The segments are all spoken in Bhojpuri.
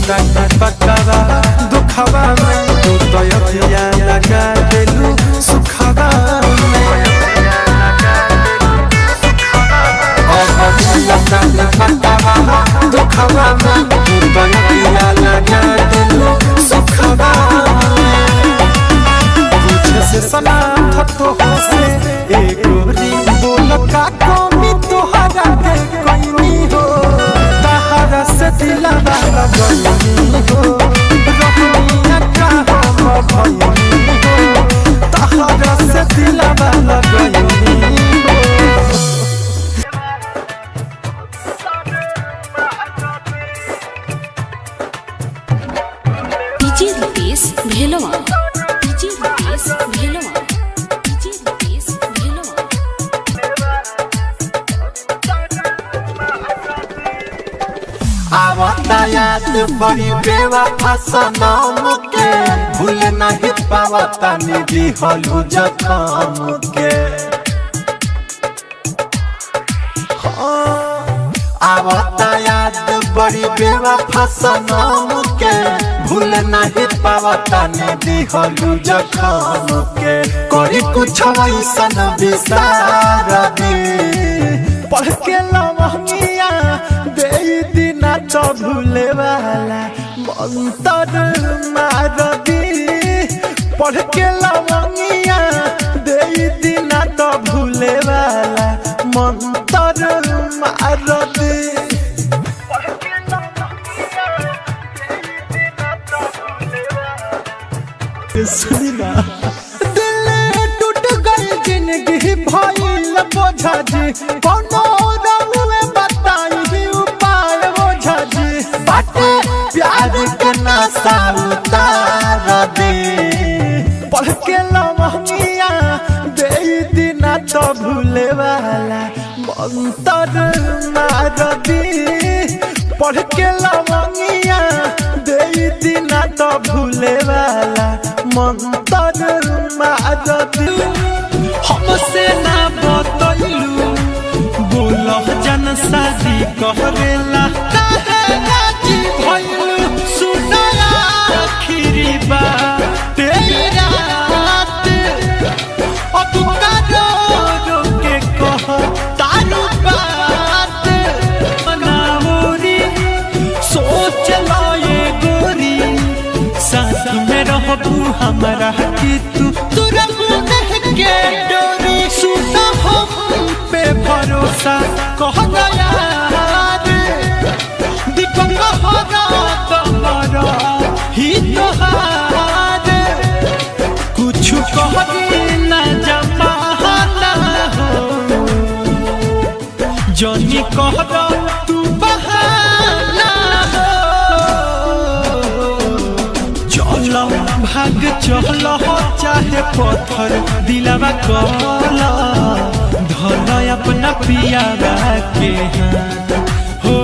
ताकि पकावा दुखवा में तू तो अखिया लगा देलू सुखवा में अखिया ताकि पकावा दुखवा में तू तो अखिया लगा देलू सुखवा में तुझे से सलाम तो से एक गोरी बोल का कमी तोहरा के कोई नहीं हो तहरा से दिलवा लगनी हो रहनिया का हम भइनी हो तहरा से दिलवा लगनी हो DJ Rupesh Bhelwa DJ Rupesh Bhelwa DJ Rupesh Bhelwa आवता याद बड़ी बेवफा सनम के भूल नहीं पावता निधि हलू जखम के आवता याद बड़ी बेवफा सनम के भूल नहीं पावता निधि हलू जखम के करी कुछ ऐसन विसार दी पढ़ के लवंगिया दे दिना तो भूले वाला मंतर मार दी पढ़ के लवंगिया दे दिना तो भूले वाला मंतर मार दी सुनी ना दिल टूट गई जिंदगी भइल बोझा जी कोनो रंग में बताई उपाय बोझा जी बाटे प्यार के नशा उतार दे पढ़ के लवंगिया दे दिना तो भूले वाला मंतर मार दी पढ़ के लवंगिया दे दिना तो भूले वाला मंतर मार दी हमसे ना बतलू बोलो जन शादी कहरेला काहे राजी भइलू सुनया आखिरी बात तेरी रात अब करो रो के कह तारू बात मनावरी सोच लो ये गोरी साथ में रहबू हमारा कि तू के डोरी सुना हम पे भरोसा कह गया दीपक हरा तुम्हारा ही तोहार कुछ कह ना जमाना हो जनी कह तू बहाना चलो भाग चलो चाहे पत्थर दिलवा कला धन अपना पियावा के हाथ हो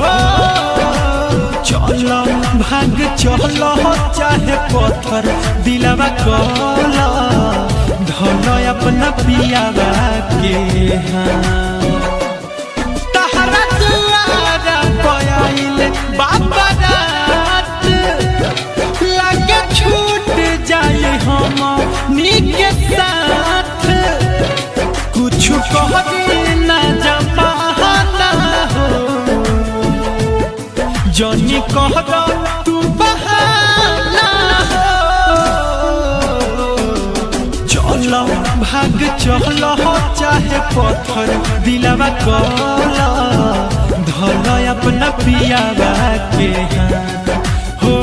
चलो भाग चलो चाहे पत्थर दिलवा कला धन अपना पियावा के हाथ तहरा दुआरा पयाइल बाबा रात लगे छूट जाए हम नीके साथ कुछ कह ना जमाना हो जनी कह तू बहाना हो चलो भाग चलो चाहे पत्थर दिलवा कला धन अपना पियावा के हाथ हो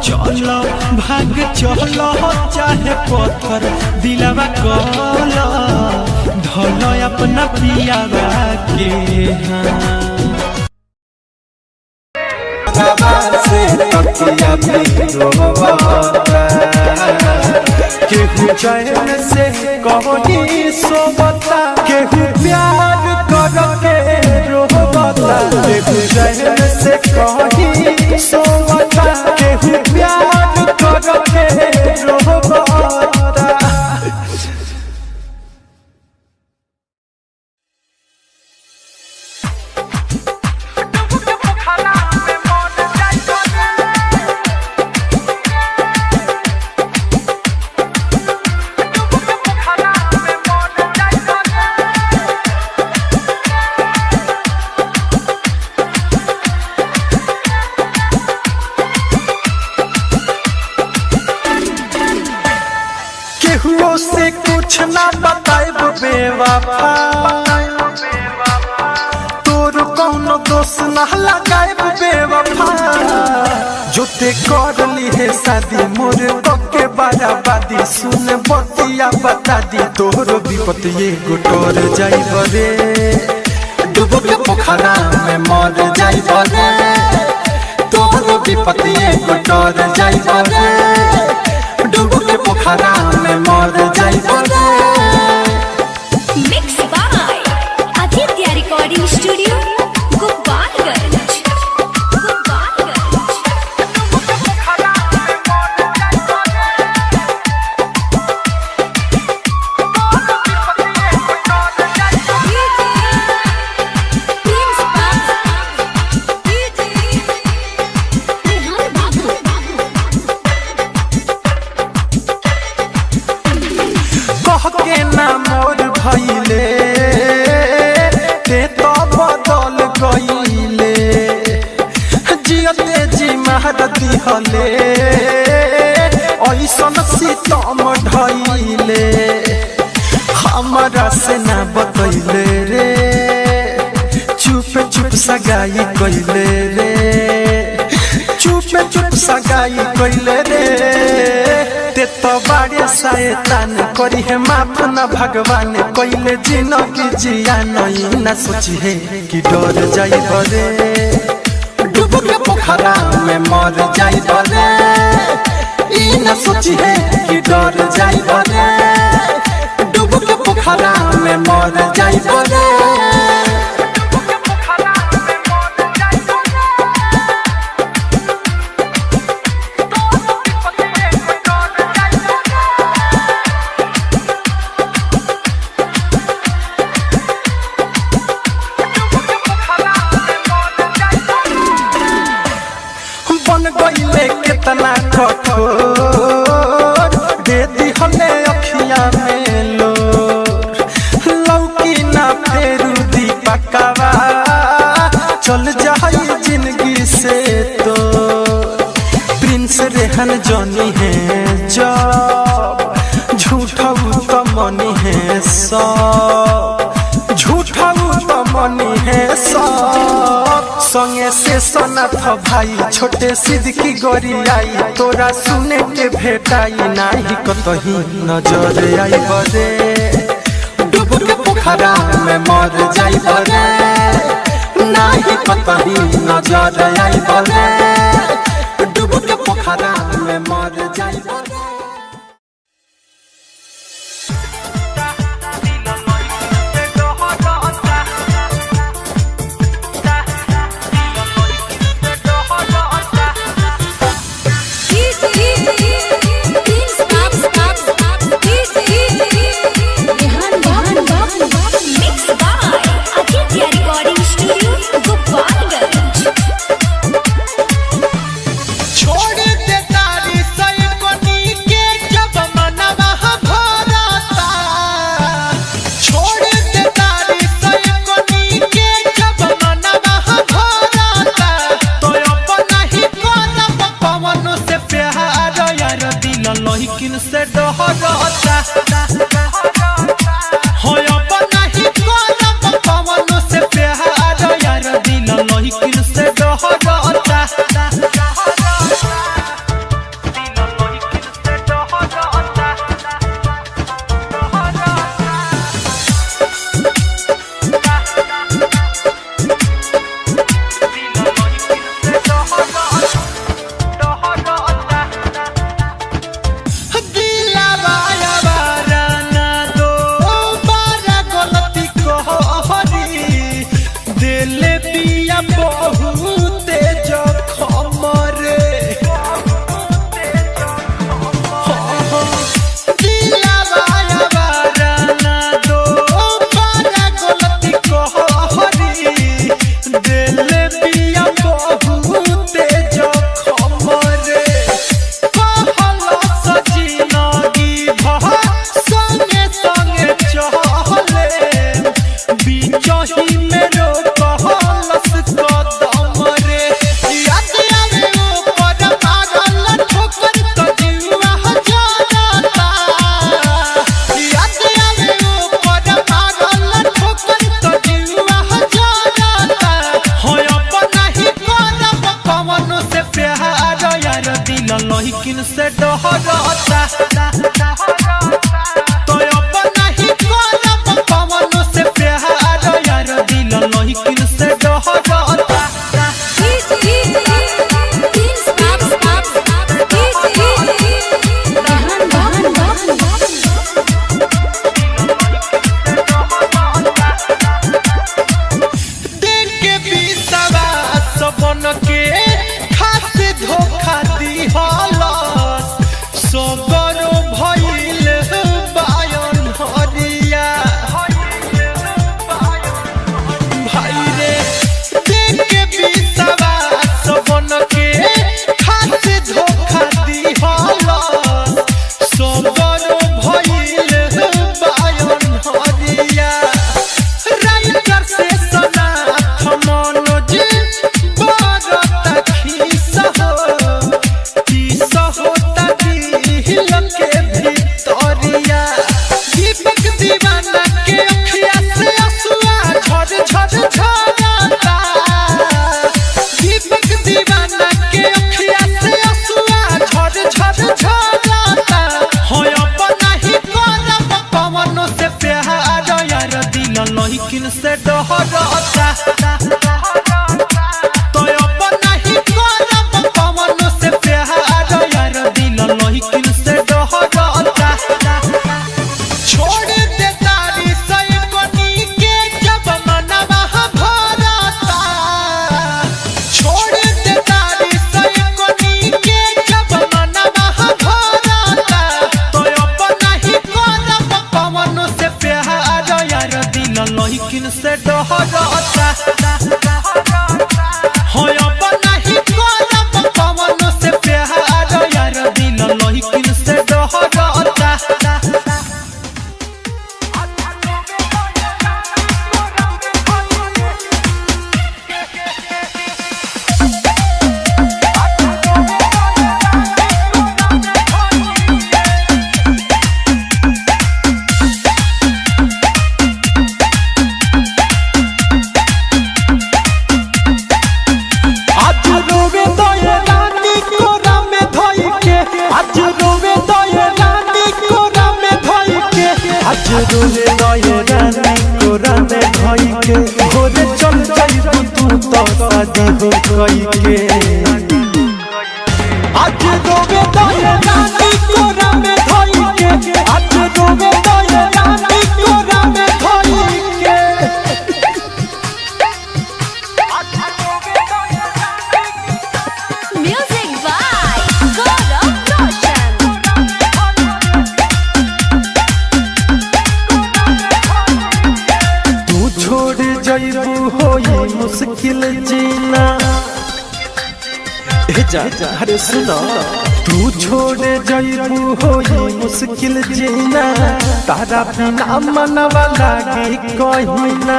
चलो भाग चलो चाहे पत्थर दिलवा कला धन अपना पियावा के हाथ से तकिया भी रोवाता केहू चैन से कहीं सोवता केहू प्यार करके रोवता केहू चैन से कहीं सोवता केहू प्यार करके रोवता बेवफा तोर कौनो दोस्त ना लगाएब बेवफा जोते कर ली है शादी मोर के बराबादी सुन बतिया बता दी तोहर विपत ये गोटर जाई बरे डूब के पोखरा में मर जाई बरे तोहर विपत ये गोटर जाई बरे डूब के पोखरा में मर जाई बरे। Mix by Aditya recording studio Gopalganj. के ना मोर भइले ते तो बदल गइले जियते जी महारती हले ऐसन सीतम ढइले हमरा से ना बतइले रे चुप चुप सगाई कइले रे चुप चुप सगाई कइले रे ते तो बाड़े शैतान करी है माफ न भगवान कइले जिंदगी जिया नहीं न सोची है कि डर जाई बरे डूब के पोखरा में मर जाई बरे ई न सोची है कि डर जाई बरे डूब के पोखरा में मर जाई बरे। बन गइले कितना कठोर दे दी हले अखिया में लोर लौकी ना फेरू दीपकवा चल जाई जिंदगी से तो प्रिंस रेहन जनी है जब झूठा तो मनी है सब झूठा तो मनी है सब संगे से सनत भाई छोटे सिद्दकी गोरियाई तोरा सुने के भेटाई नाही कतही नजर आई बरे डूब के पोखरा में मर जाई बरे नाही कतही नजर आई बरे डूब के पोखरा में मर जाई बरे। Mix by Aditya recording studio Gopalganj. छोड़ दे तारी सैकनी के जब मनवा भरता छोड़ दे तारी सैकनी के जब मनवा भरता तो अपना ही करब पवन से प्यार यार दिल लहिकिन से डहरता हो अपना ही करब पवन से प्यार यार दिल लहिकिन से डहरता चही मेरो कहलस कदम सबन के खास धोखा दिहलस सगरो भइल बायन हरिया भाई रे देख के बिसवा सबन के खास धोखा दिहलस सगरो भइल बायन हरिया राइटर से सना मनोज बरता खीसा होता दिल के भितरिया दीपक दीवाना के अखिया से आंसुआ झड़ झड़ झरता दीपक दीवाना के अखिया से आंसुआ झड़ झड़ झरता हो अब नहीं करब पवन से प्यार यार दिल लहिकिन से डहरता तो अब नहीं करब पवन से प्यार यार दिल लहिकिन से डहरता छोड़ दे तारी सैकनी के जब मनवा भरता छोड़ दे तारी सैकनी के जब मनवा भरता तो अब नहीं करब पवन से प्यार यार दिल लहिकिन से डहरता हो अब नहीं करब पवन से प्यार यार दिल लहिकिन से डहरता आज रोवे दये रानी कोरा में धोई के आज रोवे दये रानी कोरा में धोई के आज रोवे दये रानी कोरा में धोई के भोरे चल जाई तू तो शादी हो गई के आज रोवे दये रानी कोरा में धोई के आज रोवे दये रानी कोरा में धोई के Music by Gaurav Roshan. तू छोड़ जइबू होई मुश्किल जीना जा अरे सुनो तू छोड़ जइबू होई मुश्किल जीना तारा बिना मनवा लागे कहिना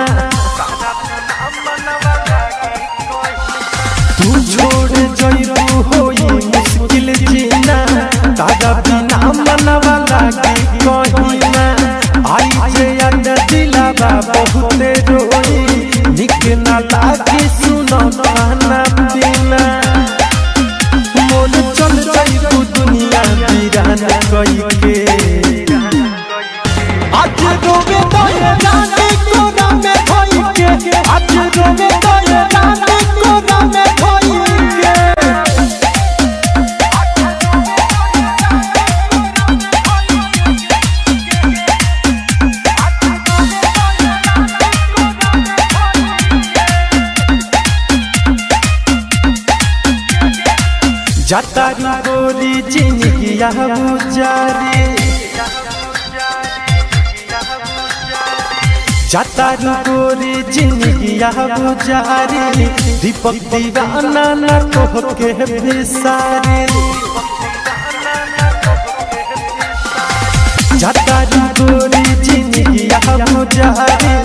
तू छोड़ जइबू होई मुश्किल जीना तारा बिना मनवा लागे कहिना आई जे अंदर दिलावा बहुत रोई निक ना लागे सुनो खाना पीना मोन चल जाइबू दुनिया वीरान कई के आज रोवे दये रानी कोरा में धोई के आज रोवे दये रानी कोरा में धोई के जातारी गोरी जिंदगिया गुजारी जातारी गोरी जिंदगिया गुजारी दीपक दीवाना न कह के बिसारी जातारी गोरी जिंदगिया गुजारी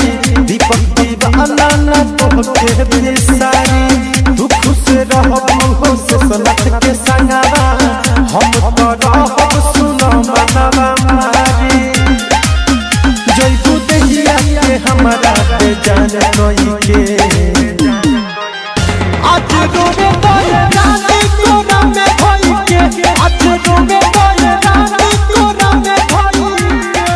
दीपक दीवाना न कह के बिसारी तू खुश रहबू हो से सनत के संगवा हम तो रहब सुनो मनवा मारी जइबू देहिया के हमरा पे जान कोई के आज रोवे दये रानी कोरा में धोई के आज रोवे दये रानी कोरा में धोई के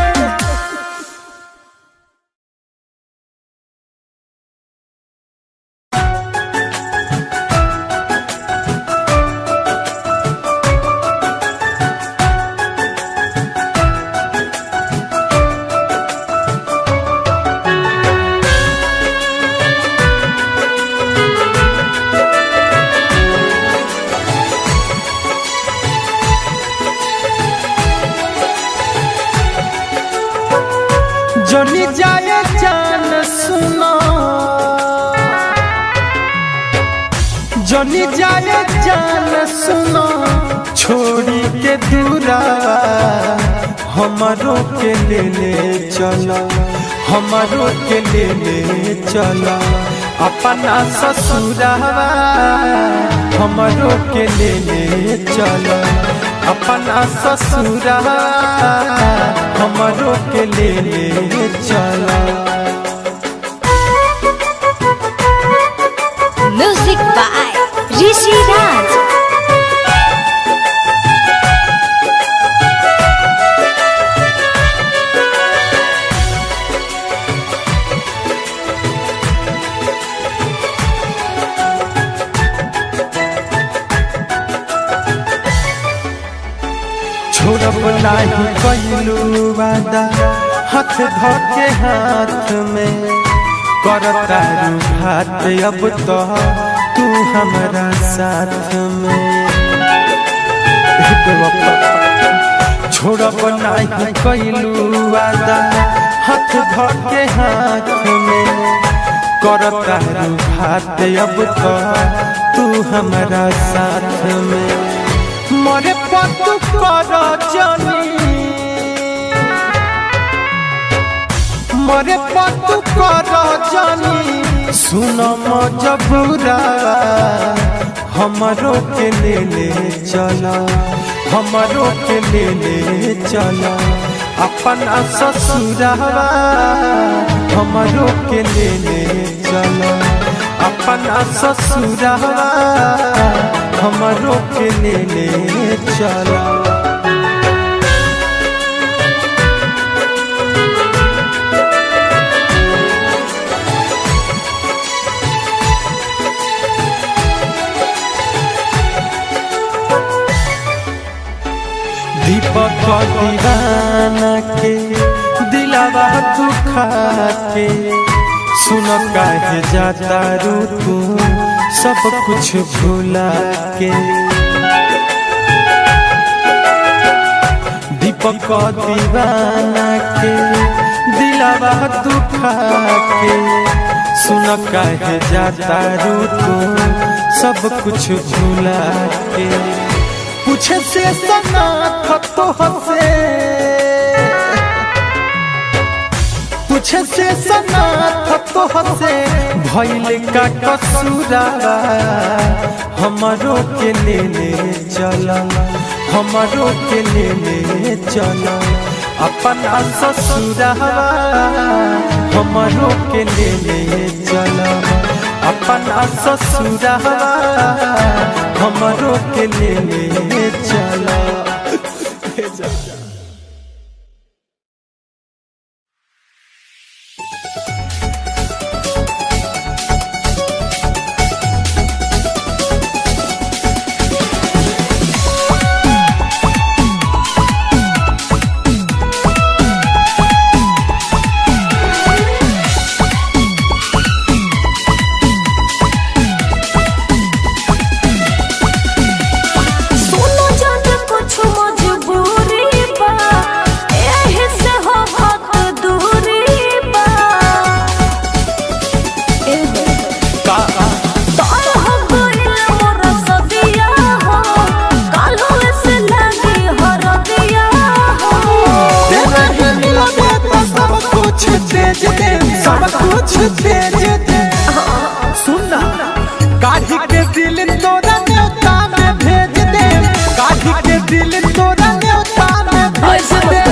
जनी जाए जान सुनो छोड़ी के दूरा हमारो के ले चलो हमारो के ले चलो अपना ससुरावा हमारो के ले चलो अपना ससुरावा हमारो के ले चलो। Music by Rishi Raj. छोड़ब नाही कइलू वादा हाथ धके हाथ में करता रूहात अब तो तू हमारा साथ में। छोड़ब नाही कइलू वादा हाथ धके हाथ में करता रूहात अब तो तू हमारा साथ में। मरे पतु कर जानी मरे पतु कर जानी सुनो मजबूरा हमारो के ले चला हमारो के ले चला अपना ससुरावा हमारो के ले चला अपना ससुरावा हमारो के ले चला। दीपक दीवाना के दिलावा दुखा के सुन काहे जाता रू तू सब कुछ भुला के। दीपक दीवाना के दिलावा दुखा के सुन काहे जाता रू तू सब कुछ भुला के। पूछे से सना तो हसे पूछे से सना तो हसे भइल का कसूरावा हमारो के ले चला हमारो के ले चला अपना ससुरावा हमारो के ले चला अपना ससुरावा हमारो के ले चला। सब कुछ भेज दे सुनना काढ़ी के दिल तोरा न्योता में भेज दे काढ़ी के दिल तोरा न्योता में भेज दे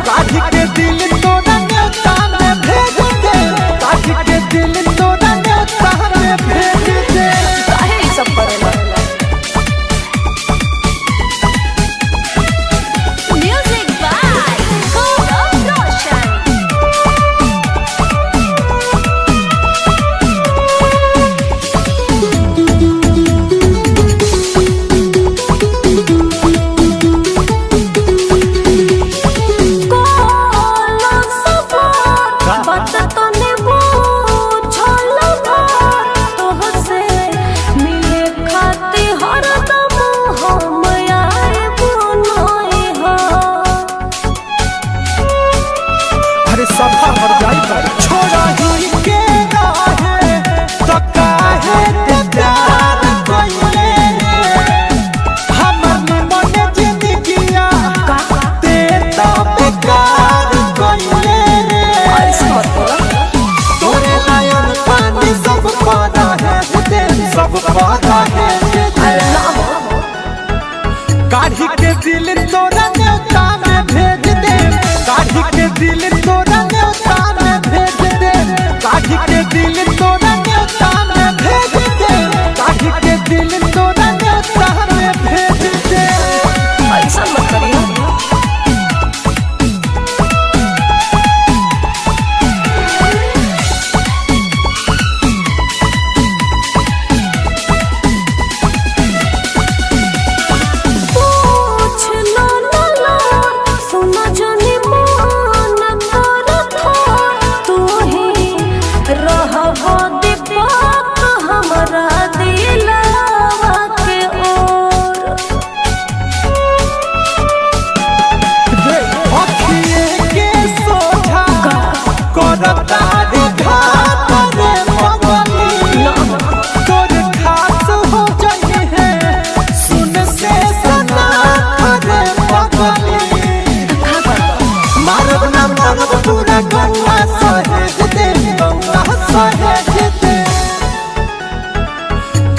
काढ़ी के दिल तोरा न्योता में भेज दे काढ़ी के दिल तोरा न्योता में भेज दे। काहे ई सब करेला? Music by Gaurav Roshan.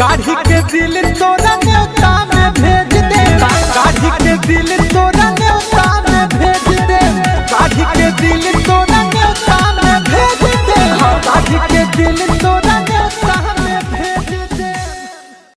काढ़ी के दिल तोरा न्योता में भेज दे काढ़ी के दिल